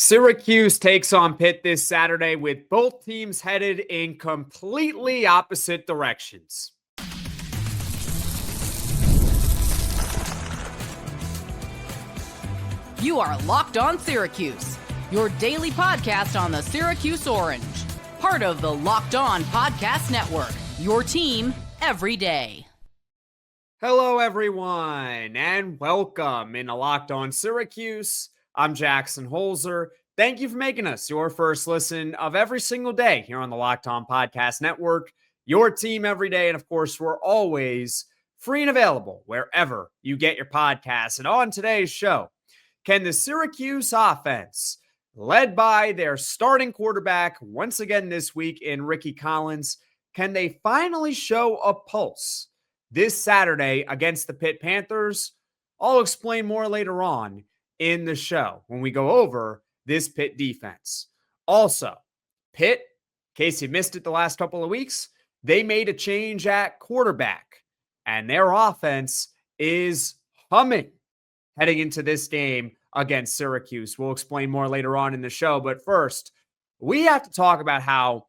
Syracuse takes on Pitt this Saturday with both teams headed in completely opposite directions. You are Locked On Syracuse, your daily podcast on the Syracuse Orange, part of the Locked On Podcast Network, your team every day. Hello, everyone, and welcome into Locked On Syracuse. I'm Jackson Holzer. Thank you for making us your first listen of every single day here on the Locked On Podcast Network, your team every day. And of course, we're always free and available wherever you get your podcasts. And on today's show, can the Syracuse offense, led by their starting quarterback once again this week in Ricky Collins, can they finally show a pulse this Saturday against the Pitt Panthers? I'll explain more later on in the show when we go over this Pitt defense. Also, Pitt, in case you missed it the last couple of weeks, they made a change at quarterback, and their offense is humming heading into this game against Syracuse. We'll explain more later on in the show, but first, we have to talk about how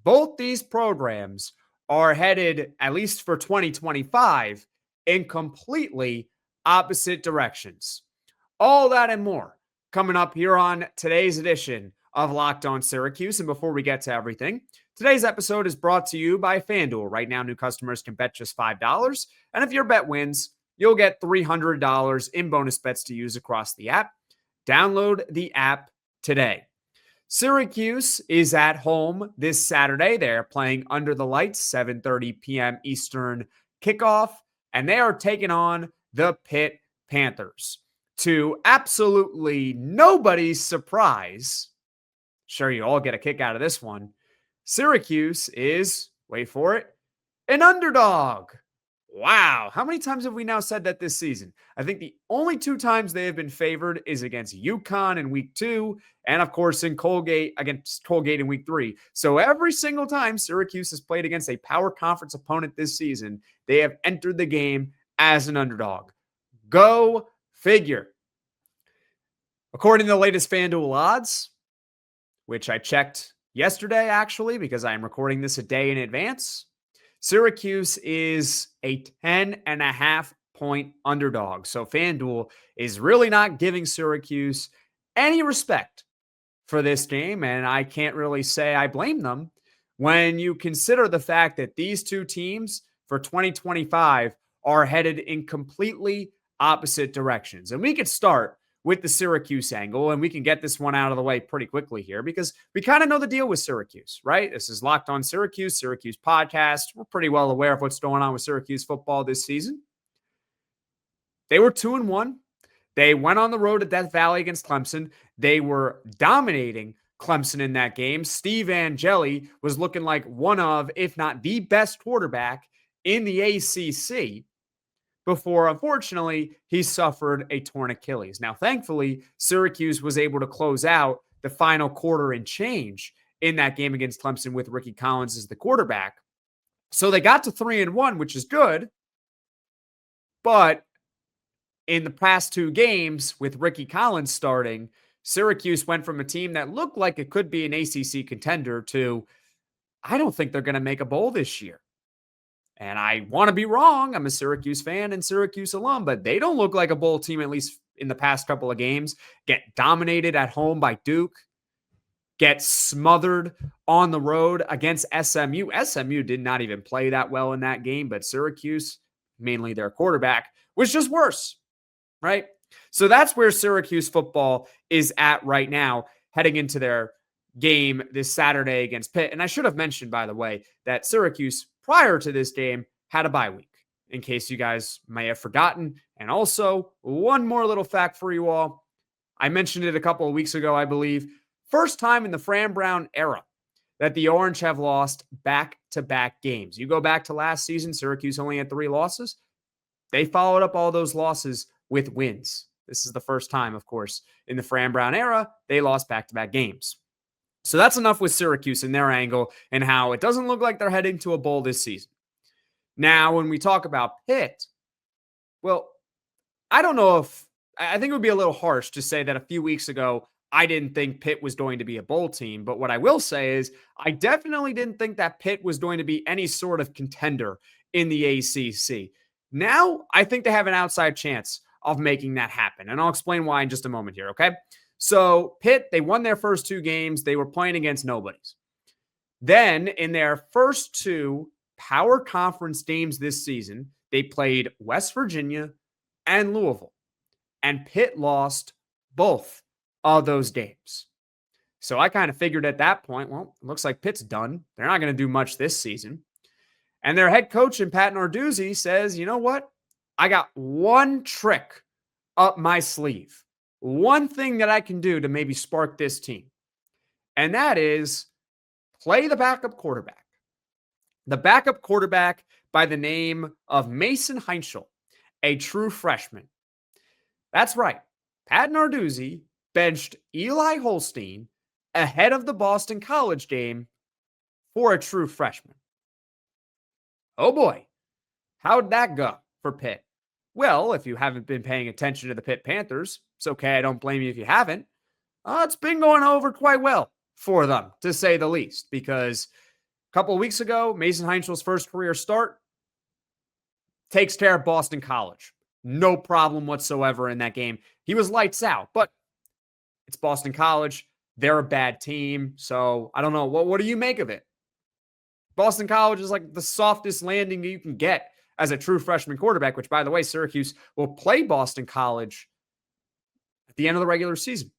both these programs are headed, at least for 2025, in completely opposite directions. All that and more coming up here on today's edition of Locked On Syracuse. And before we get to everything, today's episode is brought to you by FanDuel. Right now, new customers can bet just $5. And if your bet wins, you'll get $300 in bonus bets to use across the app. Download the app today. Syracuse is at home this Saturday. They're playing under the lights, 7:30 p.m. Eastern kickoff, and they are taking on the Pitt Panthers. To absolutely nobody's surprise, sure you all get a kick out of this one, Syracuse is, wait for it, an underdog. Wow. How many times have we now said that this season? I think the only two times they have been favored is against UConn in week 2, and of course against Colgate in week 3. So every single time Syracuse has played against a power conference opponent this season, they have entered the game as an underdog. Go figure. According to the latest FanDuel odds, which I checked yesterday actually because I am recording this a day in advance, Syracuse is a 10.5 point underdog. So FanDuel is really not giving Syracuse any respect for this game, and I can't really say I blame them when you consider the fact that these two teams for 2025 are headed in completely opposite directions. And we could start with the Syracuse angle, and we can get this one out of the way pretty quickly here because we kind of know the deal with Syracuse, right? This is Locked On Syracuse podcast. We're pretty well aware of what's going on with Syracuse football this season. They were 2-1. They went on the road at Death Valley against Clemson. They were dominating Clemson in that game. Steve Angeli was looking like one of, if not the best quarterback in the ACC. Before, unfortunately, he suffered a torn Achilles. Now, thankfully, Syracuse was able to close out the final quarter and change in that game against Clemson with Ricky Collins as the quarterback. So they got to 3-1, which is good. But in the past two games with Ricky Collins starting, Syracuse went from a team that looked like it could be an ACC contender to, I don't think they're going to make a bowl this year. And I want to be wrong. I'm a Syracuse fan and Syracuse alum, but they don't look like a bowl team, at least in the past couple of games. Get dominated at home by Duke. Get smothered on the road against SMU. SMU did not even play that well in that game, but Syracuse, mainly their quarterback, was just worse, right? So that's where Syracuse football is at right now, heading into their game this Saturday against Pitt. And I should have mentioned, by the way, that Syracuse, prior to this game, had a bye week, in case you guys may have forgotten. And also, one more little fact for you all. I mentioned it a couple of weeks ago, I believe. First time in the Fran Brown era that the Orange have lost back-to-back games. You go back to last season, Syracuse only had 3 losses. They followed up all those losses with wins. This is the first time, of course, in the Fran Brown era, they lost back-to-back games. So that's enough with Syracuse and their angle and how it doesn't look like they're heading to a bowl this season. Now, when we talk about Pitt, well, I don't know if I think it would be a little harsh to say that a few weeks ago I didn't think Pitt was going to be a bowl team. But what I will say is I definitely didn't think that Pitt was going to be any sort of contender in the ACC. Now, I think they have an outside chance of making that happen. And I'll explain why in just a moment here, okay? So, Pitt, they won their first 2 games. They were playing against nobodies. Then, in their first 2 power conference games this season, they played West Virginia and Louisville. And Pitt lost both of those games. So I kind of figured at that point, well, it looks like Pitt's done. They're not going to do much this season. And their head coach, Pat Narduzzi, says, you know what? I got one trick up my sleeve. One thing that I can do to maybe spark this team. And that is play the backup quarterback. The backup quarterback by the name of Mason Heintschel, a true freshman. That's right. Pat Narduzzi benched Eli Holstein ahead of the Boston College game for a true freshman. Oh boy, how'd that go for Pitt? Well, if you haven't been paying attention to the Pitt Panthers, it's okay. I don't blame you if you haven't. It's been going over quite well for them, to say the least, because a couple of weeks ago, Mason Heintschel's first career start takes care of Boston College. No problem whatsoever in that game. He was lights out, but it's Boston College. They're a bad team. So I don't know. What do you make of it? Boston College is like the softest landing you can get as a true freshman quarterback, which, by the way, Syracuse will play Boston College at the end of the regular season.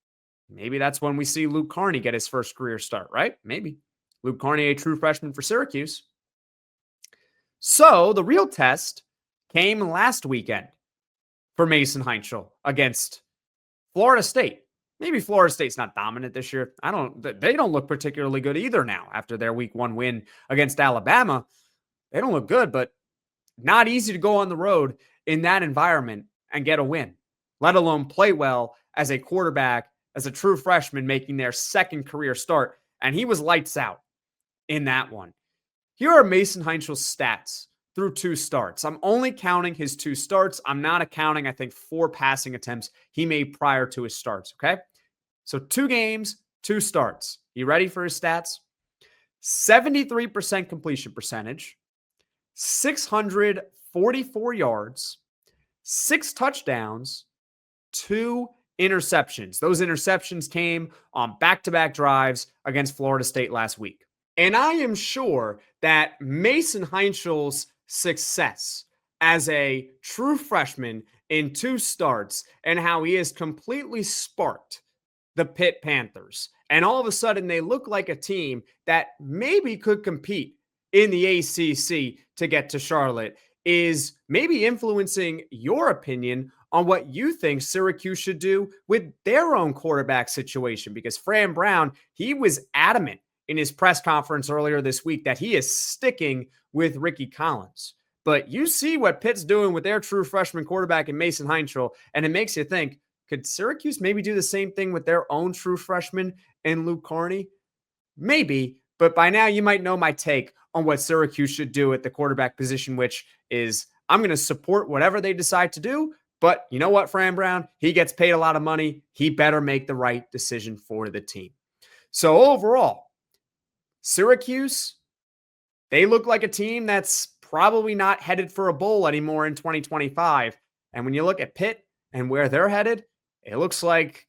Maybe that's when we see Luke Carney get his first career start, right? Maybe. Luke Carney, a true freshman for Syracuse. So the real test came last weekend for Mason Heintschel against Florida State. Maybe Florida State's not dominant this year. They don't look particularly good either now after their week 1 win against Alabama. They don't look good, but not easy to go on the road in that environment and get a win, let alone play well as a quarterback, as a true freshman making their second career start. And he was lights out in that one. Here are Mason Heintschel's stats through 2 starts. I'm only counting his 2 starts. I'm not accounting, I think, 4 passing attempts he made prior to his starts, okay? So 2 games, 2 starts. You ready for his stats? 73% completion percentage, 644 yards, 6 touchdowns, 2 interceptions. Those interceptions came on back-to-back drives against Florida State last week. And I am sure that Mason Heintschel's success as a true freshman in 2 starts and how he has completely sparked the Pitt Panthers. And all of a sudden, they look like a team that maybe could compete in the ACC to get to Charlotte, is maybe influencing your opinion on what you think Syracuse should do with their own quarterback situation. Because Fran Brown, he was adamant in his press conference earlier this week that he is sticking with Ricky Collins. But you see what Pitt's doing with their true freshman quarterback in Mason Heintschel, and it makes you think, could Syracuse maybe do the same thing with their own true freshman in Luke Carney? Maybe, but by now you might know my take on what Syracuse should do at the quarterback position, which is I'm going to support whatever they decide to do. But you know what, Fran Brown? He gets paid a lot of money. He better make the right decision for the team. So overall, Syracuse, they look like a team that's probably not headed for a bowl anymore in 2025. And when you look at Pitt and where they're headed, it looks like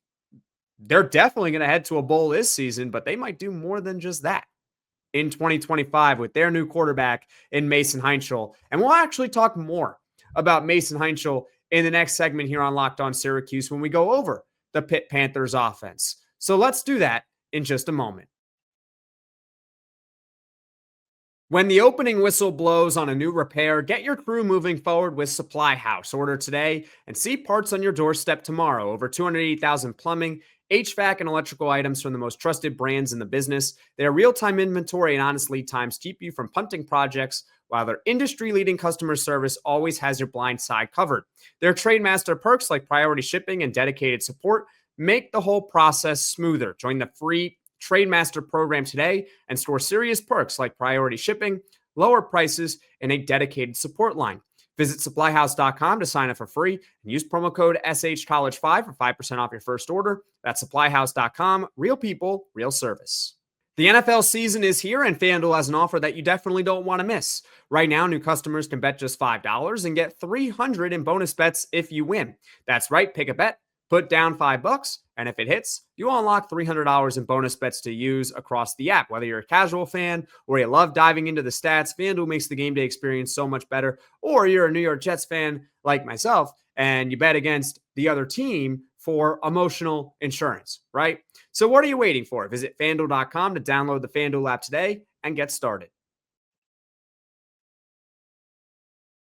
they're definitely going to head to a bowl this season, but they might do more than just that in 2025 with their new quarterback in Mason Heintschel. And we'll actually talk more about Mason Heintschel in the next segment here on Locked On Syracuse when we go over the Pitt Panthers offense. So let's do that in just a moment. When the opening whistle blows on a new repair, get your crew moving forward with SupplyHouse. Order today and see parts on your doorstep tomorrow. Over 280,000 plumbing, HVAC, and electrical items from the most trusted brands in the business. Their real-time inventory and honest lead times keep you from punting projects, while their industry-leading customer service always has your blind side covered. Their Trademaster perks like priority shipping and dedicated support make the whole process smoother. Join the free Trademaster program today and store serious perks like priority shipping, lower prices, and a dedicated support line. Visit SupplyHouse.com to sign up for free and use promo code SHCollege5 for 5% off your first order. That's SupplyHouse.com. Real people, real service. The NFL season is here, and FanDuel has an offer that you definitely don't want to miss. Right now, new customers can bet just $5 and get $300 in bonus bets if you win. That's right, pick a bet, put down $5, and if it hits, you unlock $300 in bonus bets to use across the app. Whether you're a casual fan or you love diving into the stats, FanDuel makes the game day experience so much better. Or you're a New York Jets fan like myself, and you bet against the other team for emotional insurance, right? So what are you waiting for? Visit FanDuel.com to download the FanDuel app today and get started.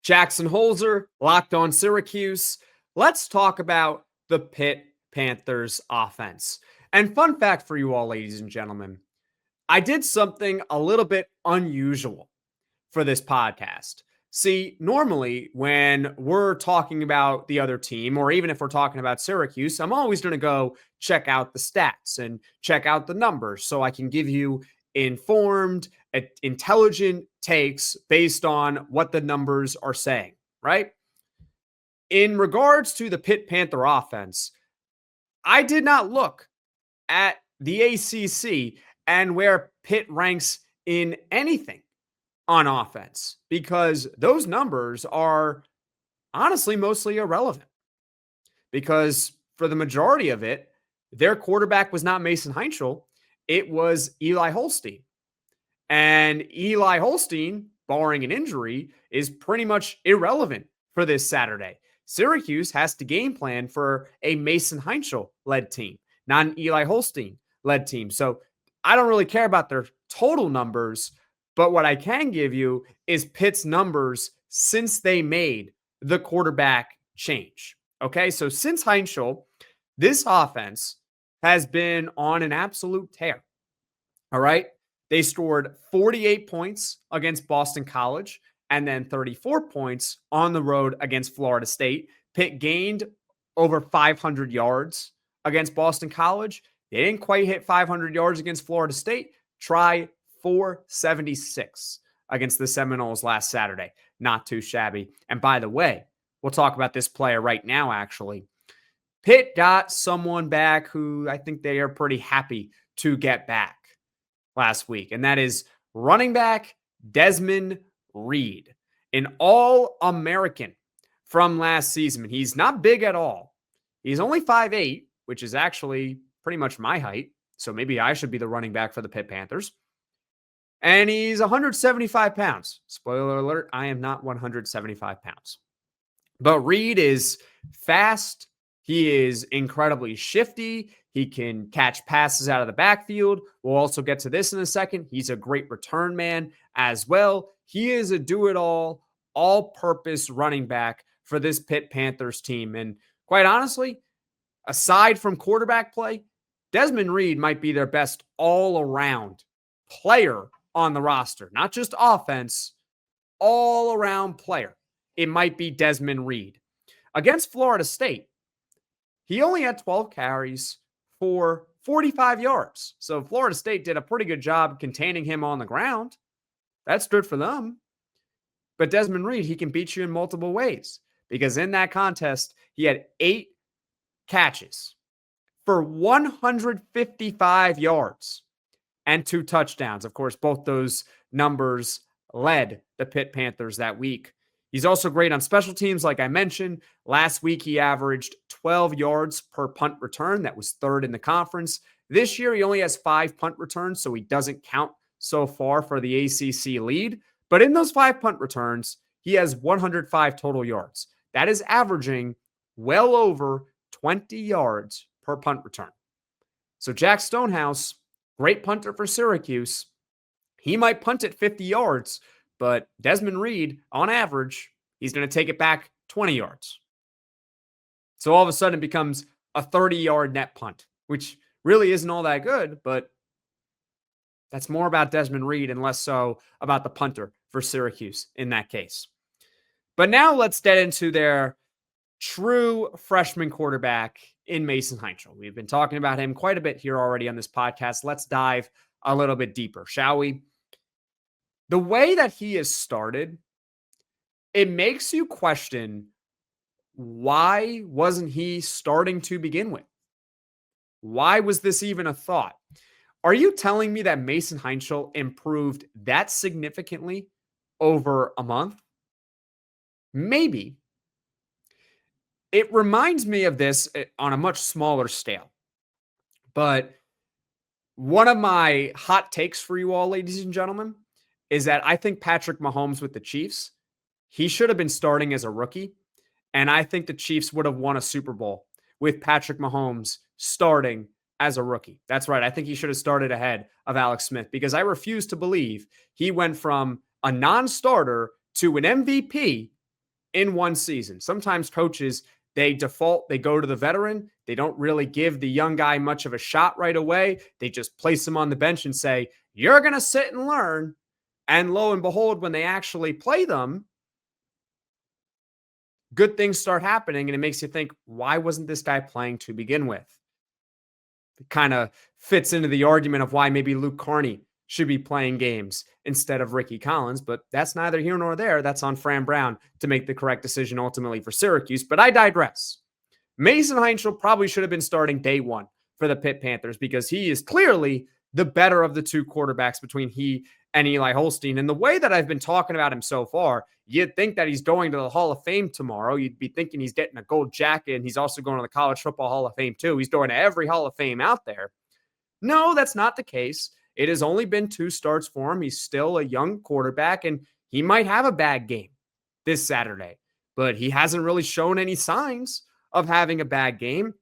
Jackson Holzer, Locked On Syracuse. Let's talk about the Pitt Panthers offense. And fun fact for you all, ladies and gentlemen, I did something a little bit unusual for this podcast. See, normally when we're talking about the other team, or even if we're talking about Syracuse, I'm always going to go check out the stats and check out the numbers so I can give you informed, intelligent takes based on what the numbers are saying, right? In regards to the Pitt Panther offense, I did not look at the ACC and where Pitt ranks in anything on offense, because those numbers are honestly mostly irrelevant, because for the majority of it, their quarterback was not Mason Heintschel. It was Eli Holstein. And Eli Holstein, barring an injury, is pretty much irrelevant for this Saturday. Syracuse has to game plan for a Mason Heintschel-led team, not an Eli Holstein-led team. So I don't really care about their total numbers, but what I can give you is Pitt's numbers since they made the quarterback change. Okay, so since Heintschel, this offense has been on an absolute tear. All right, they scored 48 points against Boston College and then 34 points on the road against Florida State. Pitt gained over 500 yards against Boston College. They didn't quite hit 500 yards against Florida State. Try 476 against the Seminoles last Saturday. Not too shabby. And by the way, we'll talk about this player right now, actually. Pitt got someone back who I think they are pretty happy to get back last week, and that is running back Desmond Reed, an All-American from last season. He's not big at all. He's only 5'8", which is actually pretty much my height, so maybe I should be the running back for the Pitt Panthers. And he's 175 pounds. Spoiler alert, I am not 175 pounds. But Reed is fast. He is incredibly shifty. He can catch passes out of the backfield. We'll also get to this in a second. He's a great return man as well. He is a do-it-all, all-purpose running back for this Pitt Panthers team. And quite honestly, aside from quarterback play, Desmond Reed might be their best all-around player on the roster. Not just offense, all-around player. It might be Desmond Reed. Against Florida State, he only had 12 carries for 45 yards. So Florida State did a pretty good job containing him on the ground. That's good for them. But Desmond Reed, he can beat you in multiple ways, because in that contest, he had 8 catches for 155 yards and 2 touchdowns. Of course, both those numbers led the Pitt Panthers that week. He's also great on special teams, like I mentioned. Last week, he averaged 12 yards per punt return. That was 3rd in the conference. This year, he only has 5 punt returns, so he doesn't count so far for the ACC lead. But in those 5 punt returns, he has 105 total yards. That is averaging well over 20 yards per punt return. So Jack Stonehouse, great punter for Syracuse. He might punt it 50 yards, but Desmond Reed, on average, he's going to take it back 20 yards. So all of a sudden it becomes a 30-yard net punt, which really isn't all that good, but that's more about Desmond Reed and less so about the punter for Syracuse in that case. But now let's get into their true freshman quarterback in Mason Heintschel. We've been talking about him quite a bit here already on this podcast. Let's dive a little bit deeper, shall we? The way that he has started it makes you question, why wasn't he starting to begin with? Why was this even a thought? Are you telling me that Mason Heintschel improved that significantly over a month? Maybe. It reminds me of this on a much smaller scale. But one of my hot takes for you all, ladies and gentlemen, is that I think Patrick Mahomes with the Chiefs, he should have been starting as a rookie. And I think the Chiefs would have won a Super Bowl with Patrick Mahomes starting as a rookie. That's right. I think he should have started ahead of Alex Smith because I refuse to believe he went from a non-starter to an MVP in one season. Sometimes coaches, they default, they go to the veteran. They don't really give the young guy much of a shot right away. They just place him on the bench and say, you're going to sit and learn. And lo and behold, when they actually play them, good things start happening. And it makes you think, why wasn't this guy playing to begin with? It kind of fits into the argument of why maybe Luke Carney should be playing games instead of Ricky Collins, but that's neither here nor there. That's on Fran Brown to make the correct decision ultimately for Syracuse, but I digress. Mason Heintschel probably should have been starting day one for the Pitt Panthers because he is clearly the better of the two quarterbacks between he and Eli Holstein. And the way that I've been talking about him so far, you'd think that he's going to the Hall of Fame tomorrow. You'd be thinking he's getting a gold jacket, and he's also going to the College Football Hall of Fame too. He's going to every Hall of Fame out there. No, that's not the case. It has only been 2 starts for him. He's still a young quarterback, and he might have a bad game this Saturday, but he hasn't really shown any signs of having a bad game.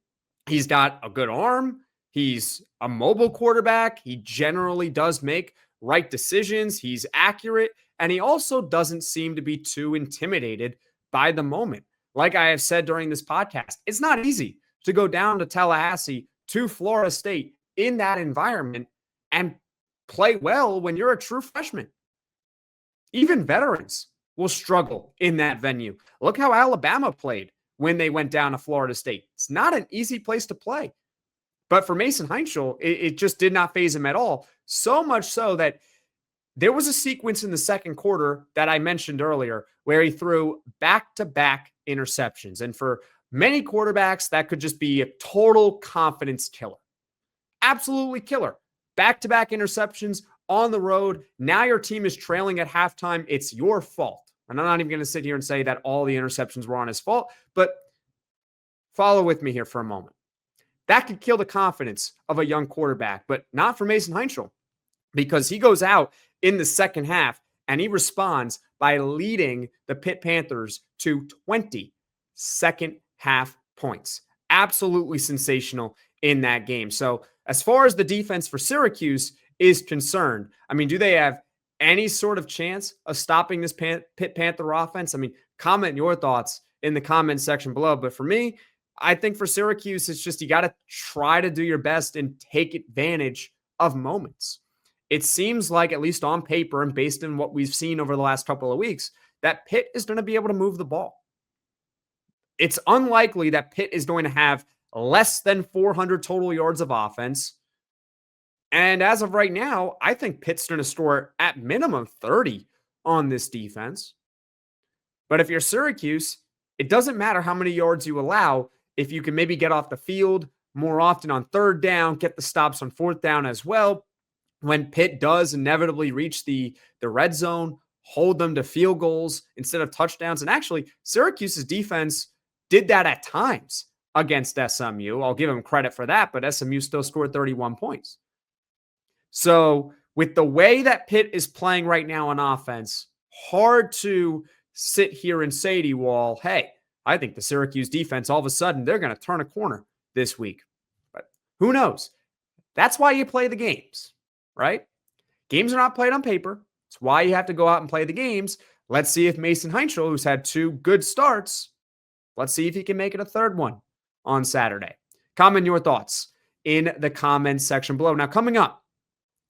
He's got a good arm. He's a mobile quarterback. He generally does make right decisions. He's accurate, and he also doesn't seem to be too intimidated by the moment. Like I have said during this podcast, it's not easy to go down to Tallahassee to Florida State in that environment and play well when you're a true freshman. Even veterans will struggle in that venue. Look how Alabama played when they went down to Florida State. It's not an easy place to play. But for Mason Heintschel, it just did not faze him at all. So much so that there was a sequence in the second quarter that I mentioned earlier where he threw back-to-back interceptions. And for many quarterbacks, that could just be a total confidence killer. Absolutely killer. Back-to-back interceptions on the road. Now your team is trailing at halftime. It's your fault. And I'm not even going to sit here and say that all the interceptions were on his fault, but follow with me here for a moment. That could kill the confidence of a young quarterback, but not for Mason Heintschel, because he goes out in the second half and he responds by leading the Pitt Panthers to 20 second half points. Absolutely sensational in that game. So as far as the defense for Syracuse is concerned, I mean, do they have any sort of chance of stopping this Pitt Panther offense? I mean, comment your thoughts in the comment section below. But for me, I think for Syracuse, it's just you got to try to do your best and take advantage of moments. It seems like, at least on paper and based on what we've seen over the last couple of weeks, that Pitt is going to be able to move the ball. It's unlikely that Pitt is going to have less than 400 total yards of offense. And as of right now, I think Pitt's going to score at minimum 30 on this defense. But if you're Syracuse, it doesn't matter how many yards you allow if you can maybe get off the field more often on third down, get the stops on fourth down as well. When Pitt does inevitably reach the red zone, hold them to field goals instead of touchdowns. And actually, Syracuse's defense did that at times against SMU. I'll give them credit for that, but SMU still scored 31 points. So with the way that Pitt is playing right now on offense, hard to sit here and say to you all, hey, I think the Syracuse defense, all of a sudden, they're going to turn a corner this week. But who knows? That's why you play the games, right? Games are not played on paper. It's why you have to go out and play the games. Let's see if Mason Heintschel, who's had 2 good starts, let's see if he can make it a third one on Saturday. Comment your thoughts in the comments section below. Now, coming up,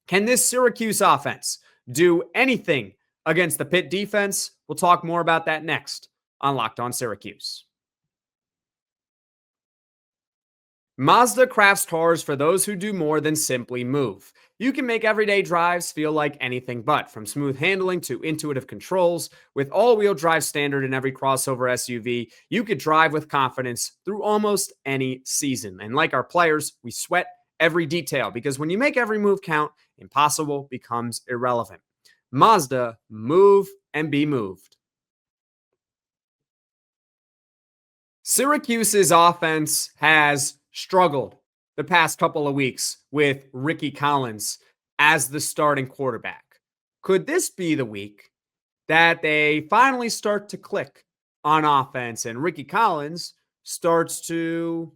can this Syracuse offense do anything against the Pitt defense? We'll talk more about that next on Locked On Syracuse. Mazda crafts cars for those who do more than simply move. You can make everyday drives feel like anything but, from smooth handling to intuitive controls. With all-wheel drive standard in every crossover SUV, you could drive with confidence through almost any season. And like our players, we sweat every detail because when you make every move count, impossible becomes irrelevant. Mazda, move and be moved. Syracuse's offense has struggled the past couple of weeks with Ricky Collins as the starting quarterback. Could this be the week that they finally start to click on offense and Ricky Collins starts to,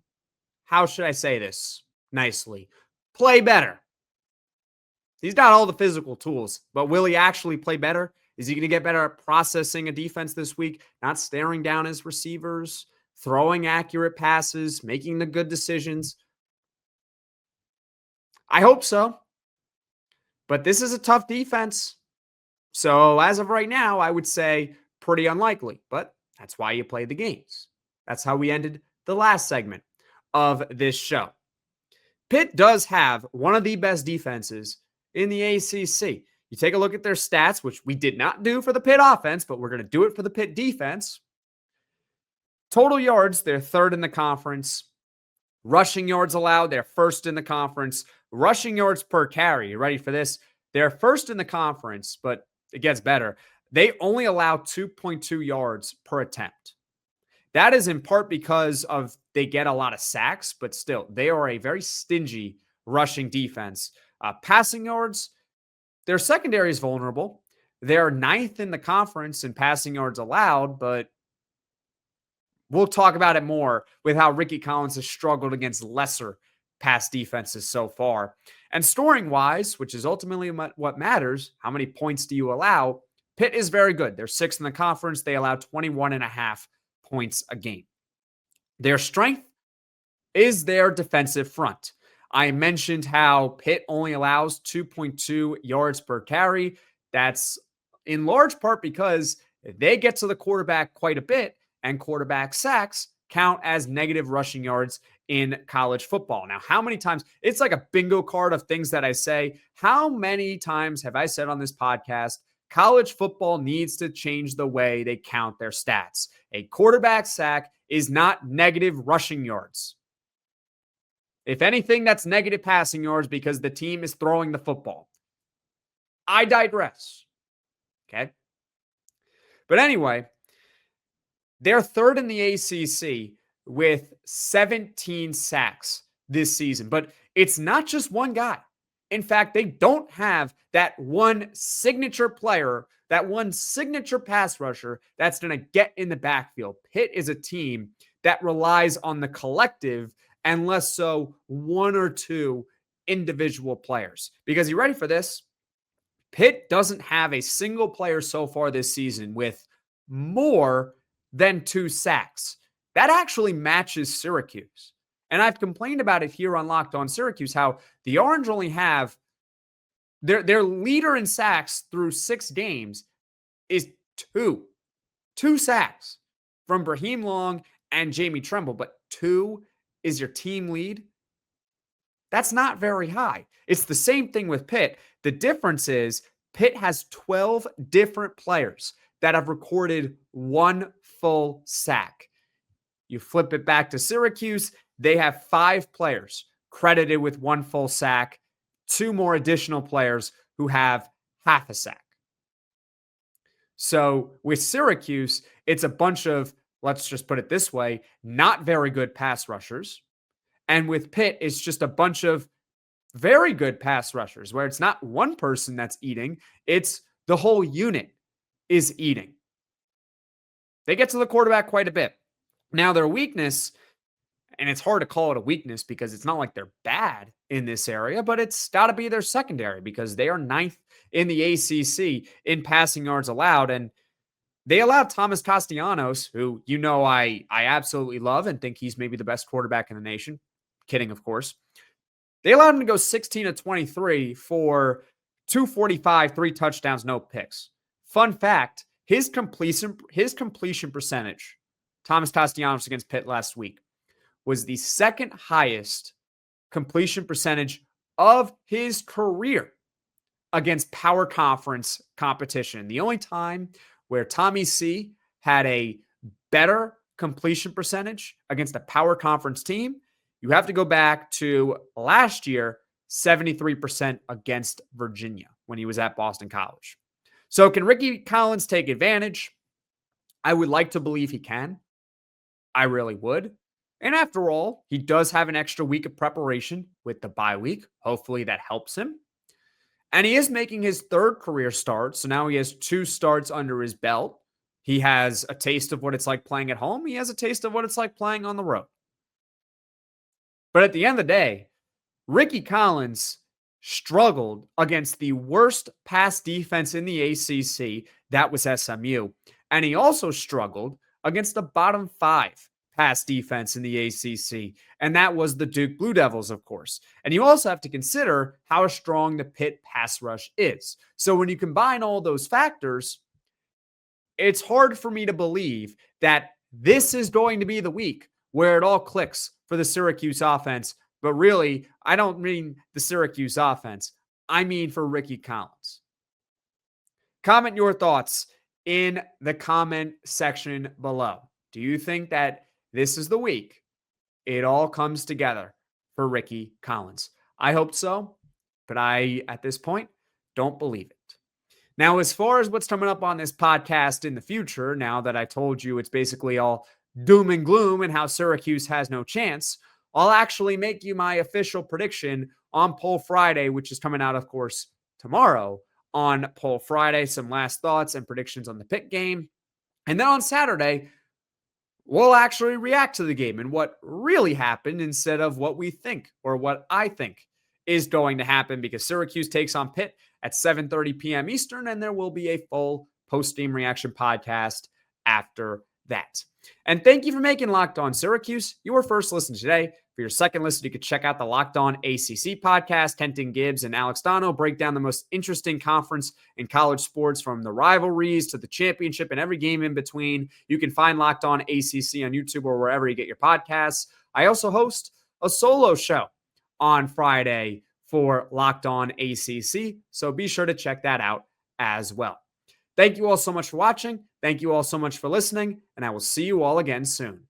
how should I say this nicely, play better? He's got all the physical tools, but will he actually play better? Is he going to get better at processing a defense this week, not staring down his receivers, throwing accurate passes, making the good decisions? I hope so. But this is a tough defense. So as of right now, I would say pretty unlikely. But that's why you play the games. That's how we ended the last segment of this show. Pitt does have one of the best defenses in the ACC. You take a look at their stats, which we did not do for the Pitt offense, but we're going to do it for the Pitt defense. Total yards, they're third in the conference. Rushing yards allowed, they're first in the conference. Rushing yards per carry, you ready for this? They're first in the conference, but it gets better. They only allow 2.2 yards per attempt. That is in part because of they get a lot of sacks, but still, they are a very stingy rushing defense. Passing yards, their secondary is vulnerable. They're ninth in the conference in passing yards allowed, but we'll talk about it more with how Ricky Collins has struggled against lesser pass defenses so far. And scoring-wise, which is ultimately what matters, how many points do you allow? Pitt is very good. They're sixth in the conference. They allow 21.5 points a game. Their strength is their defensive front. I mentioned how Pitt only allows 2.2 yards per carry. That's in large part because they get to the quarterback quite a bit, and quarterback sacks count as negative rushing yards in college football. Now, how many times, it's like a bingo card of things that I say. How many times have I said on this podcast, college football needs to change the way they count their stats? A quarterback sack is not negative rushing yards. If anything, that's negative passing yards because the team is throwing the football. I digress. Okay. But anyway, they're third in the ACC with 17 sacks this season. But it's not just one guy. In fact, they don't have that one signature player, that one signature pass rusher that's going to get in the backfield. Pitt is a team that relies on the collective and less so one or two individual players. Because you ready for this? Pitt doesn't have a single player so far this season with more than 2 sacks. That actually matches Syracuse. And I've complained about it here on Locked On Syracuse, how the Orange only have their leader in sacks through 6 games is 2 sacks from Brahim Long and Jamie Tremble, but 2 is your team lead. That's not very high. It's the same thing with Pitt. The difference is Pitt has 12 different players that have recorded 1 full sack. You flip it back to Syracuse, they have 5 players credited with 1 full sack, 2 more additional players who have half a sack. So with Syracuse, it's a bunch of, let's just put it this way, not very good pass rushers. And with Pitt, it's just a bunch of very good pass rushers where it's not one person that's eating, it's the whole unit is eating. They get to the quarterback quite a bit. Now, their weakness, and it's hard to call it a weakness because it's not like they're bad in this area, but it's got to be their secondary because they are 9th in the ACC in passing yards allowed. And they allowed Thomas Castellanos, who I absolutely love and think he's maybe the best quarterback in the nation. Kidding, of course. They allowed him to go 16 of 23 for 245, 3 touchdowns, no picks. Fun fact, his completion percentage, Thomas Castellanos against Pitt last week, was the second highest completion percentage of his career against power conference competition. The only time where Tommy C had a better completion percentage against a power conference team, you have to go back to last year, 73% against Virginia when he was at Boston College. So can Ricky Collins take advantage? I would like to believe he can. I really would. And after all, he does have an extra week of preparation with the bye week. Hopefully that helps him. And he is making his third career start. So now he has 2 starts under his belt. He has a taste of what it's like playing at home. He has a taste of what it's like playing on the road. But at the end of the day, Ricky Collins struggled against the worst pass defense in the ACC. That was SMU. And he also struggled against the bottom 5 pass defense in the ACC. And that was the Duke Blue Devils, of course. And you also have to consider how strong the Pitt pass rush is. So when you combine all those factors, it's hard for me to believe that this is going to be the week where it all clicks for the Syracuse offense. But really, I don't mean the Syracuse offense. I mean for Ricky Collins. Comment your thoughts in the comment section below. Do you think that this is the week it all comes together for Ricky Collins? I hope so, but I, at this point, don't believe it. Now, as far as what's coming up on this podcast in the future, now that I told you it's basically all doom and gloom and how Syracuse has no chance, I'll actually make you my official prediction on Poll Friday, which is coming out, of course, tomorrow on Poll Friday. Some last thoughts and predictions on the Pitt game. And then on Saturday, we'll actually react to the game and what really happened instead of what we think or what I think is going to happen, because Syracuse takes on Pitt at 7:30 p.m. Eastern, and there will be a full post-game reaction podcast after that. And thank you for making Locked On Syracuse your first listen today. For your second listen, you could check out the Locked On ACC podcast. Kenton Gibbs and Alex Dono break down the most interesting conference in college sports, from the rivalries to the championship and every game in between. You can find Locked On ACC on YouTube or wherever you get your podcasts. I also host a solo show on Friday for Locked On ACC, so be sure to check that out as well. Thank you all so much for watching. Thank you all so much for listening, and I will see you all again soon.